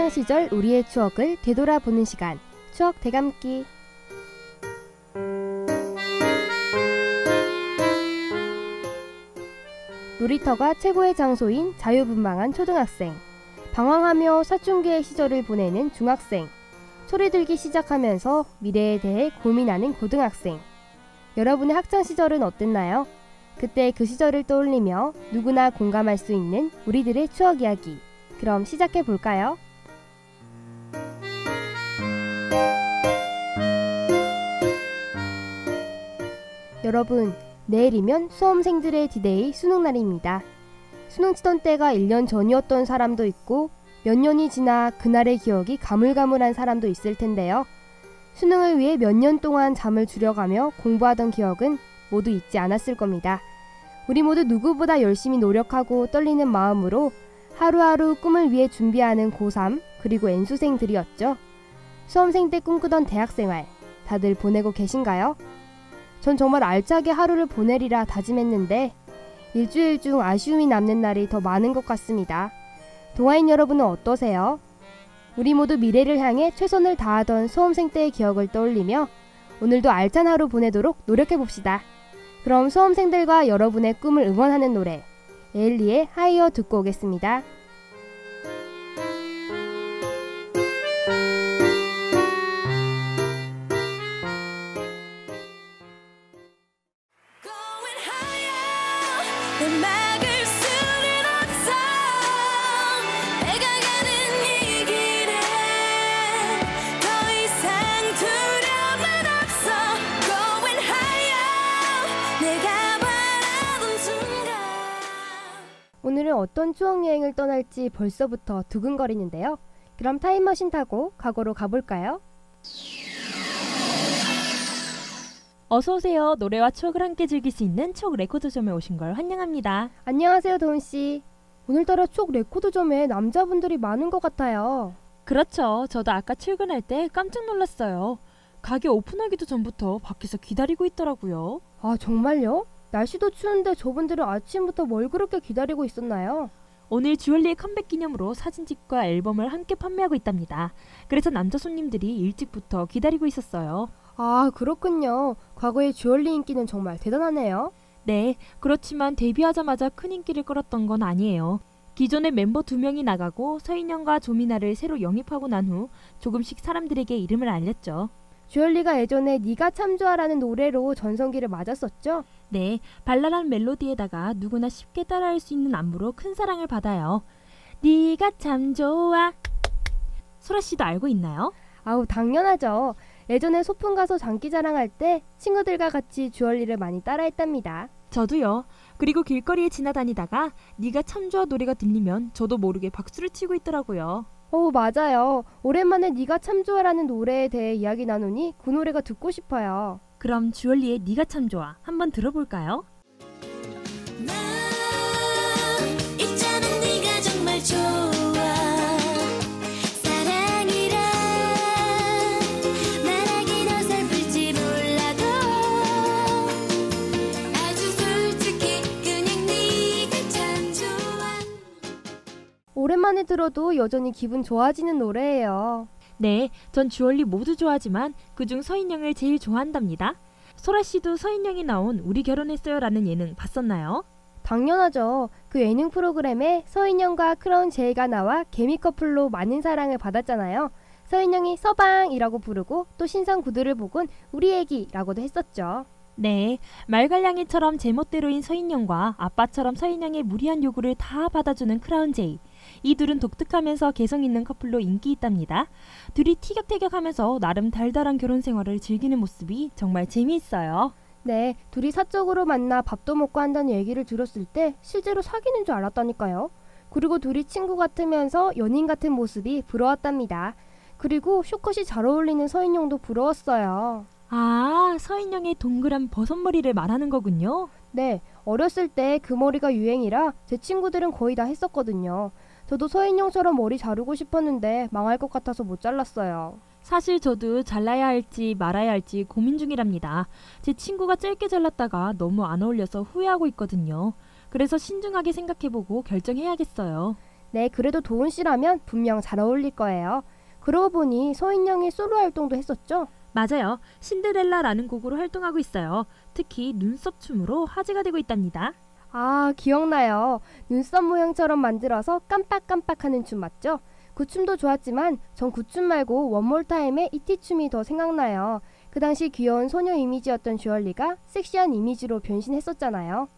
학창시절 우리의 추억을 되돌아보는 시간, 추억 되감기. 놀이터가 최고의 장소인 자유분방한 초등학생, 방황하며 사춘기의 시절을 보내는 중학생, 소리 들기 시작하면서 미래에 대해 고민하는 고등학생. 여러분의 학창시절은 어땠나요? 그때 그 시절을 떠올리며 누구나 공감할 수 있는 우리들의 추억 이야기. 그럼 시작해 볼까요? 여러분, 내일이면 수험생들의 디데이 수능날입니다. 수능 치던 때가 1년 전이었던 사람도 있고 몇 년이 지나 그날의 기억이 가물가물한 사람도 있을 텐데요. 수능을 위해 몇 년 동안 잠을 줄여가며 공부하던 기억은 모두 잊지 않았을 겁니다. 우리 모두 누구보다 열심히 노력하고 떨리는 마음으로 하루하루 꿈을 위해 준비하는 고3 그리고 N수생들이었죠. 수험생 때 꿈꾸던 대학생활 다들 보내고 계신가요? 전 정말 알차게 하루를 보내리라 다짐했는데 일주일 중 아쉬움이 남는 날이 더 많은 것 같습니다. 동아인 여러분은 어떠세요? 우리 모두 미래를 향해 최선을 다하던 수험생 때의 기억을 떠올리며 오늘도 알찬 하루 보내도록 노력해봅시다. 그럼 수험생들과 여러분의 꿈을 응원하는 노래 에일리의 하이어 듣고 오겠습니다. 오늘은 어떤 추억여행을 떠날지 벌써부터 두근거리는데요. 그럼 타임머신 타고 과거로 가볼까요? 어서오세요. 노래와 추억을 함께 즐길 수 있는 추억 레코드점에 오신 걸 환영합니다. 안녕하세요, 도훈씨. 오늘따라 추억 레코드점에 남자분들이 많은 것 같아요. 그렇죠. 저도 아까 출근할 때 깜짝 놀랐어요. 가게 오픈하기도 전부터 밖에서 기다리고 있더라고요. 아, 정말요? 날씨도 추운데 저분들은 아침부터 뭘 그렇게 기다리고 있었나요? 오늘 주얼리의 컴백 기념으로 사진집과 앨범을 함께 판매하고 있답니다. 그래서 남자 손님들이 일찍부터 기다리고 있었어요. 아, 그렇군요. 과거의 주얼리 인기는 정말 대단하네요. 네, 그렇지만 데뷔하자마자 큰 인기를 끌었던 건 아니에요. 기존의 멤버 2명이 나가고 서인영과 조미나를 새로 영입하고 난 후 조금씩 사람들에게 이름을 알렸죠. 주얼리가 예전에 네가 참 좋아라는 노래로 전성기를 맞았었죠? 네, 발랄한 멜로디에다가 누구나 쉽게 따라할 수 있는 안무로 큰 사랑을 받아요. 네가 참 좋아. 소라씨도 알고 있나요? 아우, 당연하죠. 예전에 소풍 가서 장기자랑할 때 친구들과 같이 주얼리를 많이 따라했답니다. 저도요. 그리고 길거리에 지나다니다가 네가 참 좋아 노래가 들리면 저도 모르게 박수를 치고 있더라고요. 맞아요. 오랜만에 네가 참 좋아라는 노래에 대해 이야기 나누니 그 노래가 듣고 싶어요. 그럼 주얼리의 네가 참 좋아 한번 들어볼까요? 있잖아 네가 정말 좋아 사랑이란 말하긴 어설플지 몰라도 아주 솔직히 그냥 네가 참 좋아. 오랜만에 들어도 여전히 기분 좋아지는 노래예요. 네, 전 주얼리 모두 좋아하지만 그중 서인영을 제일 좋아한답니다. 소라씨도 서인영이 나온 우리 결혼했어요 라는 예능 봤었나요? 당연하죠. 그 예능 프로그램에 서인영과 크라운 제이가 나와 개미 커플로 많은 사랑을 받았잖아요. 서인영이 서방이라고 부르고 또 신상 구두를 보곤 우리 애기라고도 했었죠. 네, 말갈량이처럼 제멋대로인 서인영과 아빠처럼 서인영의 무리한 요구를 다 받아주는 크라운 제이. 이 둘은 독특하면서 개성 있는 커플로 인기 있답니다. 둘이 티격태격하면서 나름 달달한 결혼 생활을 즐기는 모습이 정말 재미있어요. 네, 둘이 사적으로 만나 밥도 먹고 한다는 얘기를 들었을 때 실제로 사귀는 줄 알았다니까요. 그리고 둘이 친구 같으면서 연인 같은 모습이 부러웠답니다. 그리고 쇼컷이 잘 어울리는 서인영도 부러웠어요. 아, 서인영의 동그란 버섯머리를 말하는 거군요. 네, 어렸을 때 그 머리가 유행이라 제 친구들은 거의 다 했었거든요. 저도 서인영처럼 머리 자르고 싶었는데 망할 것 같아서 못 잘랐어요. 사실 저도 잘라야 할지 말아야 할지 고민 중이랍니다. 제 친구가 짧게 잘랐다가 너무 안 어울려서 후회하고 있거든요. 그래서 신중하게 생각해보고 결정해야겠어요. 네, 그래도 도훈 씨라면 분명 잘 어울릴 거예요. 그러고 보니 서인영이 솔로 활동도 했었죠? 맞아요. 신데렐라라는 곡으로 활동하고 있어요. 특히 눈썹 춤으로 화제가 되고 있답니다. 아, 기억나요. 눈썹 모양처럼 만들어서 깜빡깜빡하는 춤 맞죠? 그 춤도 좋았지만 전 그 춤 말고 원몰 타임의 이티 춤이 더 생각나요. 그 당시 귀여운 소녀 이미지였던 주얼리가 섹시한 이미지로 변신했었잖아요.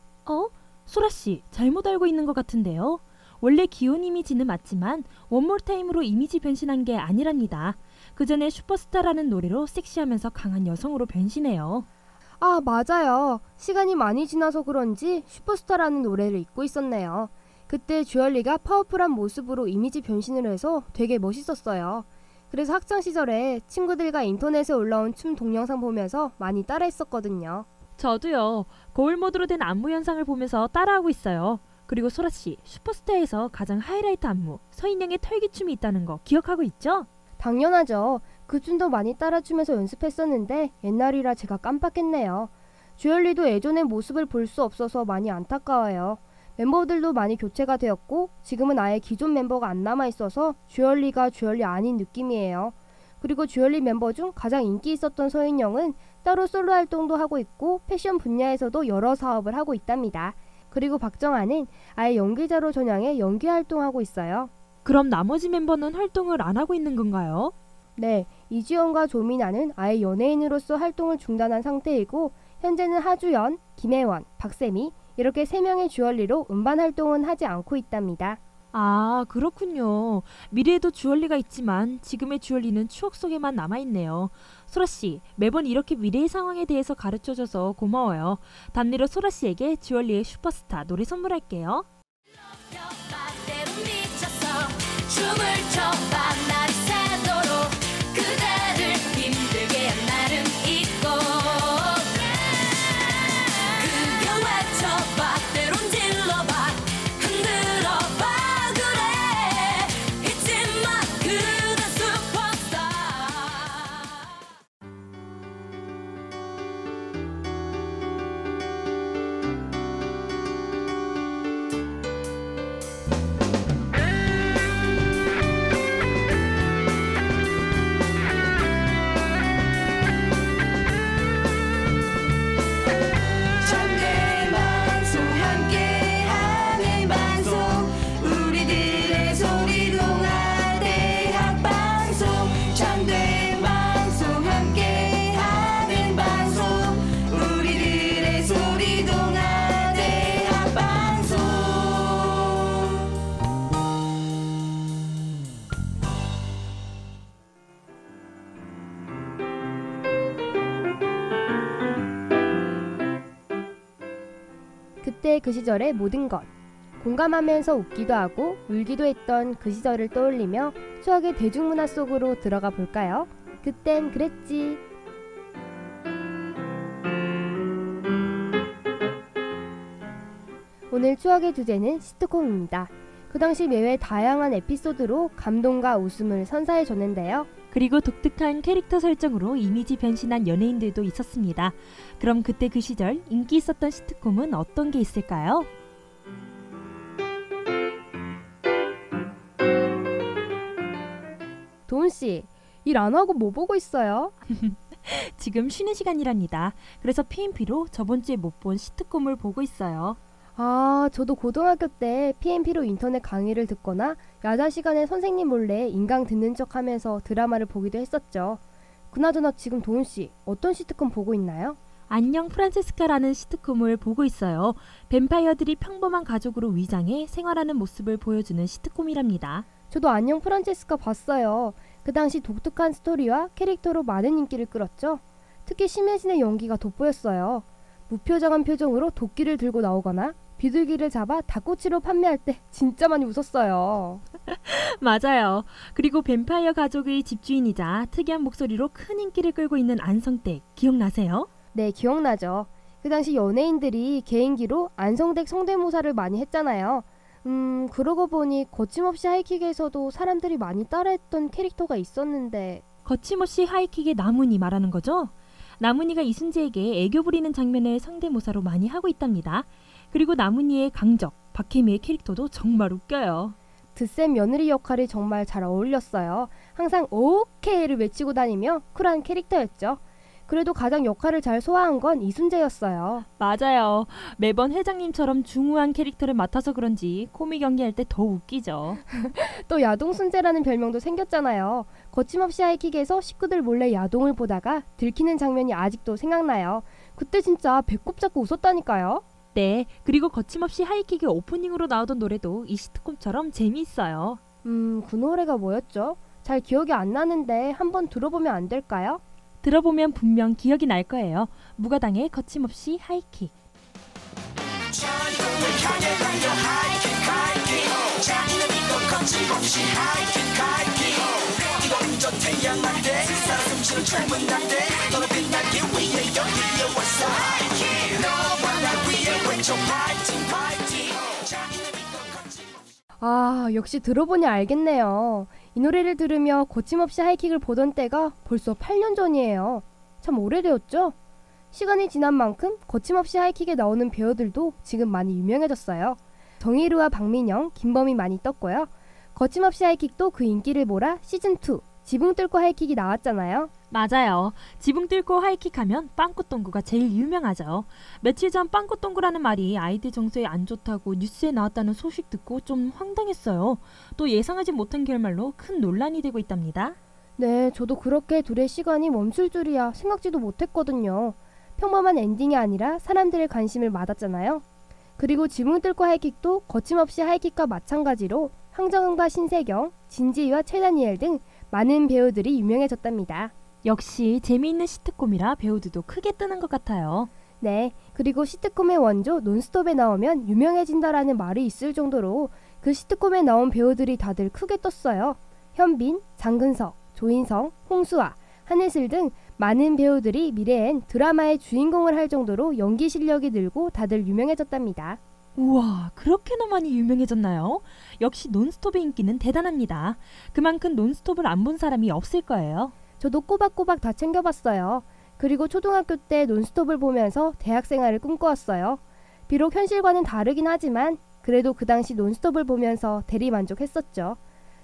소라씨, 잘못 알고 있는 것 같은데요. 원래 귀여운 이미지는 맞지만 원몰 타임으로 이미지 변신한 게 아니랍니다. 그 전에 슈퍼스타라는 노래로 섹시하면서 강한 여성으로 변신해요. 아, 맞아요. 시간이 많이 지나서 그런지 슈퍼스타라는 노래를 잊고 있었네요. 그때 주얼리가 파워풀한 모습으로 이미지 변신을 해서 되게 멋있었어요. 그래서 학창시절에 친구들과 인터넷에 올라온 춤 동영상 보면서 많이 따라했었거든요. 저도요. 거울 모드로 된 안무 영상을 보면서 따라하고 있어요. 그리고 소라씨, 슈퍼스타에서 가장 하이라이트 안무 서인영의 털기춤이 있다는 거 기억하고 있죠? 당연하죠. 그 춤도 많이 따라추면서 연습했었는데 옛날이라 제가 깜빡했네요. 주얼리도 예전의 모습을 볼 수 없어서 많이 안타까워요. 멤버들도 많이 교체가 되었고 지금은 아예 기존 멤버가 안 남아있어서 주얼리가 주얼리 아닌 느낌이에요. 그리고 주얼리 멤버 중 가장 인기 있었던 서인영은 따로 솔로 활동도 하고 있고 패션 분야에서도 여러 사업을 하고 있답니다. 그리고 박정아는 아예 연기자로 전향해 연기 활동하고 있어요. 그럼 나머지 멤버는 활동을 안 하고 있는 건가요? 네, 이지연과 조민아는 아예 연예인으로서 활동을 중단한 상태이고 현재는 하주연, 김혜원, 박세미 이렇게 3명의 주얼리로 음반 활동은 하지 않고 있답니다. 아, 그렇군요. 미래에도 주얼리가 있지만 지금의 주얼리는 추억 속에만 남아있네요. 소라씨, 매번 이렇게 미래의 상황에 대해서 가르쳐줘서 고마워요. 답례로 소라씨에게 주얼리의 슈퍼스타 노래 선물할게요. 뼈대로 미쳐서 춤을 춰봐 날이 새도록 그대를 힘들게 한 날은 있고 그게 외쳐봐 때론 질러봐 흔들어봐 그래 잊지마 그대 슈퍼스타. 청대방송 함께하는 방송 우리들의 소리동안 대학방송 청대방송 함께하는 방송 우리들의 소리동안 대학방송. 그때 그 시절의 모든 것 공감하면서 웃기도 하고 울기도 했던 그 시절을 떠올리며 추억의 대중문화 속으로 들어가 볼까요? 그땐 그랬지. 오늘 추억의 주제는 시트콤입니다. 그 당시 매회 다양한 에피소드로 감동과 웃음을 선사해 줬는데요. 그리고 독특한 캐릭터 설정으로 이미지 변신한 연예인들도 있었습니다. 그럼 그때 그 시절 인기 있었던 시트콤은 어떤 게 있을까요? 도훈씨, 일 안 하고 뭐 보고 있어요? 지금 쉬는 시간이랍니다. 그래서 PMP로 저번 주에 못 본 시트콤을 보고 있어요. 아, 저도 고등학교 때 PMP로 인터넷 강의를 듣거나 야자 시간에 선생님 몰래 인강 듣는 척 하면서 드라마를 보기도 했었죠. 그나저나 지금 도훈씨, 어떤 시트콤 보고 있나요? 안녕 프란체스카라는 시트콤을 보고 있어요. 뱀파이어들이 평범한 가족으로 위장해 생활하는 모습을 보여주는 시트콤이랍니다. 저도 안녕 프란체스카 봤어요. 그 당시 독특한 스토리와 캐릭터로 많은 인기를 끌었죠. 특히 심혜진의 연기가 돋보였어요. 무표정한 표정으로 도끼를 들고 나오거나 비둘기를 잡아 닭꼬치로 판매할 때 진짜 많이 웃었어요. 맞아요. 그리고 뱀파이어 가족의 집주인이자 특이한 목소리로 큰 인기를 끌고 있는 안성댁 기억나세요? 네, 기억나죠. 그 당시 연예인들이 개인기로 안성댁 성대모사를 많이 했잖아요. 그러고 보니 거침없이 하이킥에서도 사람들이 많이 따라했던 캐릭터가 있었는데 거침없이 하이킥의 나문이 말하는 거죠? 나문이가 이순재에게 애교 부리는 장면을 성대모사로 많이 하고 있답니다. 그리고 나문이의 강적, 박혜미의 캐릭터도 정말 웃겨요. 드센 며느리 역할이 정말 잘 어울렸어요. 항상 오케이를 외치고 다니며 쿨한 캐릭터였죠. 그래도 가장 역할을 잘 소화한 건 이순재였어요. 맞아요. 매번 회장님처럼 중후한 캐릭터를 맡아서 그런지 코믹 연기할 때 더 웃기죠. 또 야동순재라는 별명도 생겼잖아요. 거침없이 하이킥에서 식구들 몰래 야동을 보다가 들키는 장면이 아직도 생각나요. 그때 진짜 배꼽 잡고 웃었다니까요. 네, 그리고 거침없이 하이킥의 오프닝으로 나오던 노래도 이 시트콤처럼 재미있어요. 그 노래가 뭐였죠? 잘 기억이 안 나는데 한번 들어보면 안 될까요? 들어보면 분명 기억이 날 거예요. 무가당의 거침없이 하이킥. 아, 역시 들어보니 알겠네요. 이 노래를 들으며 거침없이 하이킥을 보던 때가 벌써 8년 전이에요. 참 오래되었죠? 시간이 지난 만큼 거침없이 하이킥에 나오는 배우들도 지금 많이 유명해졌어요. 정의루와 박민영, 김범희 많이 떴고요. 거침없이 하이킥도 그 인기를 몰아 시즌2 지붕 뚫고 하이킥이 나왔잖아요. 맞아요. 지붕 뚫고 하이킥하면 빵꾸똥구가 제일 유명하죠. 며칠 전 빵꾸똥구라는 말이 아이들 정서에 안 좋다고 뉴스에 나왔다는 소식 듣고 좀 황당했어요. 또 예상하지 못한 결말로 큰 논란이 되고 있답니다. 네, 저도 그렇게 둘의 시간이 멈출 줄이야 생각지도 못했거든요. 평범한 엔딩이 아니라 사람들의 관심을 받았잖아요. 그리고 지붕 뚫고 하이킥도 거침없이 하이킥과 마찬가지로 황정은과 신세경, 진지희와 최다니엘 등 많은 배우들이 유명해졌답니다. 역시 재미있는 시트콤이라 배우들도 크게 뜨는 것 같아요. 네, 그리고 시트콤의 원조 논스톱에 나오면 유명해진다라는 말이 있을 정도로 그 시트콤에 나온 배우들이 다들 크게 떴어요. 현빈, 장근석, 조인성, 홍수아, 한혜슬 등 많은 배우들이 미래엔 드라마의 주인공을 할 정도로 연기 실력이 늘고 다들 유명해졌답니다. 우와, 그렇게나 많이 유명해졌나요? 역시 논스톱의 인기는 대단합니다. 그만큼 논스톱을 안 본 사람이 없을 거예요. 저도 꼬박꼬박 다 챙겨봤어요. 그리고 초등학교 때 논스톱을 보면서 대학생활을 꿈꿔왔어요. 비록 현실과는 다르긴 하지만 그래도 그 당시 논스톱을 보면서 대리만족했었죠.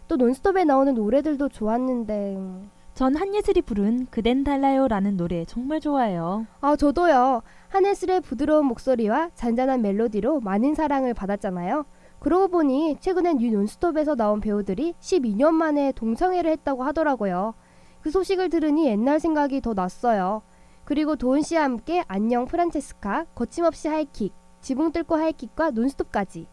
또 논스톱에 나오는 노래들도 좋았는데... 전 한예슬이 부른 그댄 달라요라는 노래 정말 좋아해요. 아, 저도요. 한혜슬의 부드러운 목소리와 잔잔한 멜로디로 많은 사랑을 받았잖아요. 그러고 보니 최근엔 뉴 논스톱에서 나온 배우들이 12년 만에 동성애를 했다고 하더라고요. 그 소식을 들으니 옛날 생각이 더 났어요. 그리고 도은 씨와 함께 안녕 프란체스카, 거침없이 하이킥, 지붕 뚫고 하이킥과 논스톱까지.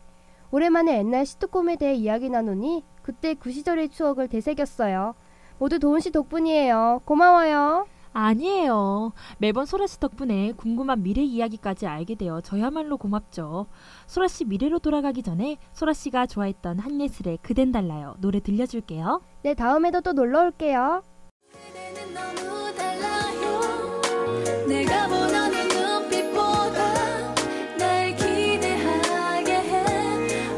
오랜만에 옛날 시트콤에 대해 이야기 나누니 그때 그 시절의 추억을 되새겼어요. 모두 도은 씨 덕분이에요. 고마워요. 아니에요. 매번 소라씨 덕분에 궁금한 미래 이야기까지 알게 되어 저야말로 고맙죠. 소라씨 미래로 돌아가기 전에 소라씨가 좋아했던 한예슬의 그댄 달라요 노래 들려줄게요. 네, 다음에도 또 놀러 올게요. 그대는 너무 달라요. 내가 원하는 눈빛보다 날 기대하게 해.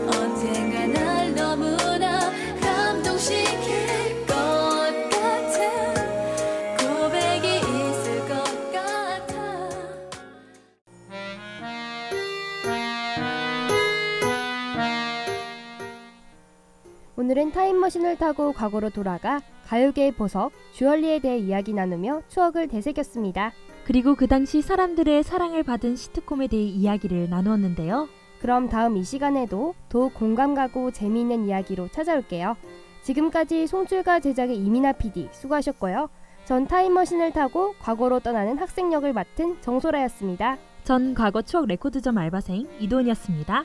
언젠가 날 너무나 감동시킬 것 같은 고백이 있을 것 같아. 오늘은 타임머신을 타고 과거로 돌아가 가요계의 보석 주얼리에 대해 이야기 나누며 추억을 되새겼습니다. 그리고 그 당시 사람들의 사랑을 받은 시트콤에 대해 이야기를 나누었는데요. 그럼 다음 이 시간에도 더욱 공감 가고 재미있는 이야기로 찾아올게요. 지금까지 송출과 제작의 이민아 PD 수고하셨고요. 전 타임머신을 타고 과거로 떠나는 학생 역을 맡은 정소라였습니다. 전 과거 추억 레코드점 알바생 이도은이었습니다.